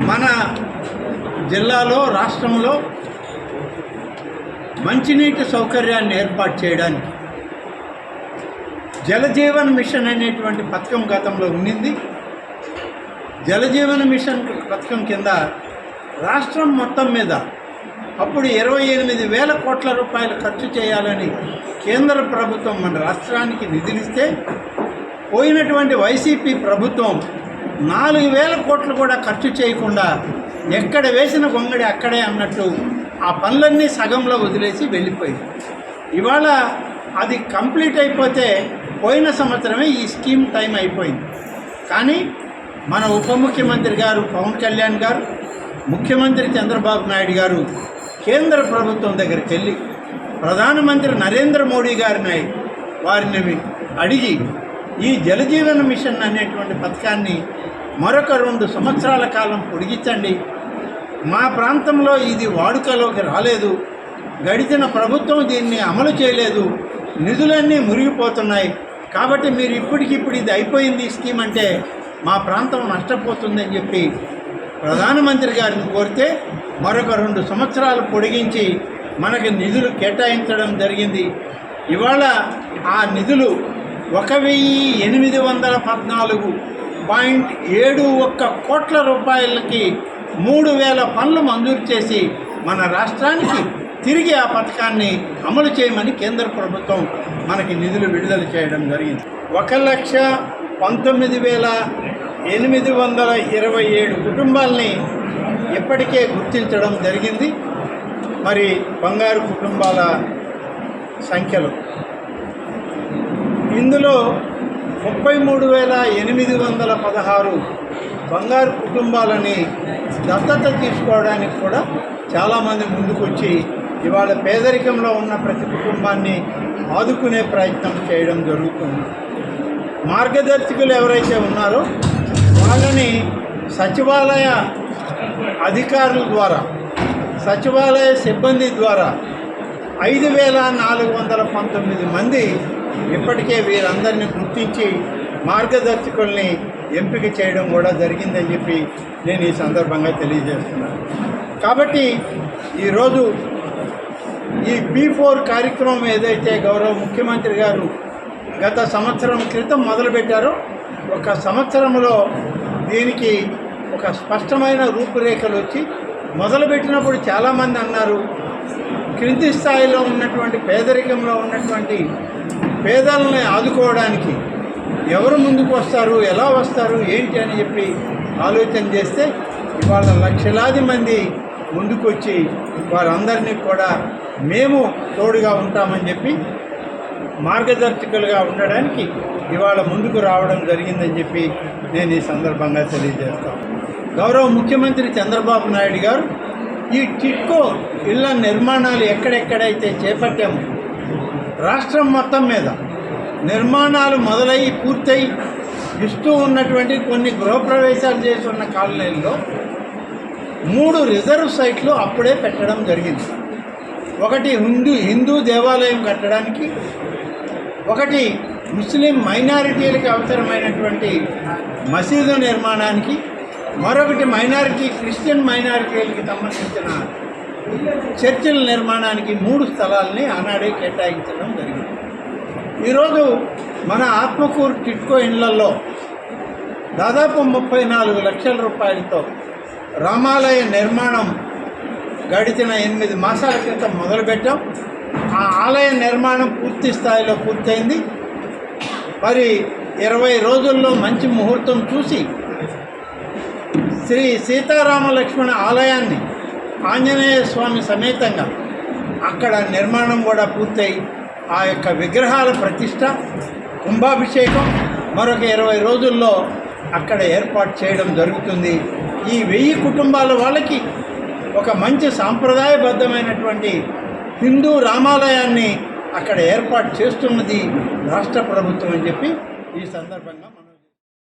మన జిల్లాలో రాష్ట్రంలో మంచినీటి సౌకర్యాన్ని ఏర్పాటు చేయడానికి జలజీవన్ మిషన్ అనేటువంటి పథకం గతంలో ఉండింది. జలజీవన్ మిషన్ పథకం కింద రాష్ట్రం మొత్తం మీద అప్పుడు 28,000 కోట్ల రూపాయలు ఖర్చు చేయాలని కేంద్ర ప్రభుత్వం మన రాష్ట్రానికి నిధులిస్తే, పోయినటువంటి వైసీపీ ప్రభుత్వం 4,000 కోట్లు కూడా ఖర్చు చేయకుండా ఎక్కడ వేసిన గొంగడి అక్కడే అన్నట్టు ఆ పనులన్నీ సగంలో వదిలేసి వెళ్ళిపోయింది. ఇవాళ అది కంప్లీట్ అయిపోతే పోయిన సంవత్సరమే ఈ స్కీమ్ టైం అయిపోయింది. కానీ మన ఉప ముఖ్యమంత్రి గారు పవన్ కళ్యాణ్ గారు, ముఖ్యమంత్రి చంద్రబాబు నాయుడు గారు కేంద్ర ప్రభుత్వం దగ్గరికి వెళ్ళి ప్రధానమంత్రి నరేంద్ర మోడీ వారిని అడిగి ఈ జలజీవన్ మిషన్ అనేటువంటి పథకాన్ని మరొక 2 సంవత్సరాల కాలం పొడిగించండి, మా ప్రాంతంలో ఇది వాడుకలోకి రాలేదు, గడిచిన ప్రభుత్వం దీన్ని అమలు చేయలేదు, నిధులన్నీ మురిగిపోతున్నాయి, కాబట్టి మీరు ఇప్పటికిప్పుడు ఇది అయిపోయింది ఈ స్కీమ్ అంటే మా ప్రాంతం నష్టపోతుందని చెప్పి ప్రధానమంత్రి గారిని కోరితే మరొక 2 సంవత్సరాలు పొడిగించి మనకి నిధులు కేటాయించడం జరిగింది. ఇవాళ ఆ నిధులు 1,814.71 కోట్ల రూపాయలకి 3,000 పనులు మంజూరు చేసి మన రాష్ట్రానికి తిరిగి ఆ పథకాన్ని అమలు చేయమని కేంద్ర ప్రభుత్వం మనకి నిధులు విడుదల చేయడం జరిగింది. 1,19,827 కుటుంబాలని ఇప్పటికే గుర్తించడం జరిగింది. మరి బంగారు కుటుంబాల సంఖ్యలో ఇందులో 33,816 బంగారు కుటుంబాలని దత్తత తీసుకోవడానికి కూడా చాలామంది ముందుకొచ్చి ఇవాళ పేదరికంలో ఉన్న ప్రతి కుటుంబాన్ని ఆదుకునే ప్రయత్నం చేయడం జరుగుతుంది. మార్గదర్శకులు ఎవరైతే ఉన్నారో వాళ్ళని సచివాలయ అధికారుల ద్వారా, సచివాలయ సిబ్బంది ద్వారా 5,419 మంది ఇప్పటికే వీరందరినీ గుర్తించి మార్గదర్శకుల్ని ఎంపిక చేయడం కూడా జరిగిందని చెప్పి నేను ఈ సందర్భంగా తెలియజేస్తున్నాను. కాబట్టి ఈరోజు ఈ P4 కార్యక్రమం ఏదైతే గౌరవ ముఖ్యమంత్రి గారు గత సంవత్సరం క్రితం మొదలుపెట్టారో, 1 సంవత్సరంలో దీనికి ఒక స్పష్టమైన రూపురేఖలు వచ్చి మొదలుపెట్టినప్పుడు చాలామంది అన్నారు, క్రింది స్థాయిలో ఉన్నటువంటి పేదరికంలో ఉన్నటువంటి పేదలను ఆదుకోవడానికి ఎవరు ముందుకు వస్తారు, ఎలా వస్తారు, ఏంటి అని చెప్పి ఆలోచన చేస్తే ఇవాళ లక్షలాది మంది ముందుకొచ్చి వారందరినీ కూడా మేము తోడుగా ఉంటామని చెప్పి మార్గదర్శకులుగా ఉండడానికి ఇవాళ ముందుకు రావడం జరిగిందని చెప్పి నేను ఈ సందర్భంగా తెలియజేస్తాను. గౌరవ ముఖ్యమంత్రి చంద్రబాబు నాయుడు గారు ఈ టిట్కో ఇళ్ల నిర్మాణాలు ఎక్కడెక్కడైతే చేపట్టామో రాష్ట్రం మొత్తం మీద నిర్మాణాలు మొదలయ్యి పూర్తయి ఇస్తూ ఉన్నటువంటి కొన్ని గృహప్రవేశాలు చేసి ఉన్న కాలనీల్లో 3 రిజర్వ్ సైట్లు అప్పుడే పెట్టడం జరిగింది. ఒకటి హిందూ దేవాలయం కట్టడానికి, ఒకటి ముస్లిం మైనారిటీలకు అవసరమైనటువంటి మసీదు నిర్మాణానికి, మరొకటి క్రిస్టియన్ మైనారిటీలకు సంబంధించిన చర్చిల నిర్మాణానికి 3 స్థలాలని ఆనాడే కేటాయించడం జరిగింది. ఈరోజు మన ఆత్మకూరు టిట్కో ఇళ్లలో దాదాపు 34 లక్షల రూపాయలతో రామాలయ నిర్మాణం గడిచిన 8 మాసాల క్రితం మొదలుపెట్టాం. ఆ ఆలయ నిర్మాణం పూర్తి స్థాయిలో పూర్తయింది. మరి 20 రోజుల్లో మంచి ముహూర్తం చూసి శ్రీ సీతారామ లక్ష్మణ ఆలయాన్ని ఆంజనేయ స్వామి సమేతంగా అక్కడ నిర్మాణం కూడా పూర్తయి ఆ యొక్క విగ్రహాల ప్రతిష్ట, కుంభాభిషేకం మరొక 20 రోజుల్లో అక్కడ ఏర్పాటు చేయడం జరుగుతుంది. ఈ 1000 కుటుంబాల వాళ్ళకి ఒక మంచి సాంప్రదాయబద్ధమైనటువంటి హిందూ రామాలయాన్ని అక్కడ ఏర్పాటు చేస్తున్నది రాష్ట్ర ప్రభుత్వం అని చెప్పి ఈ సందర్భంగా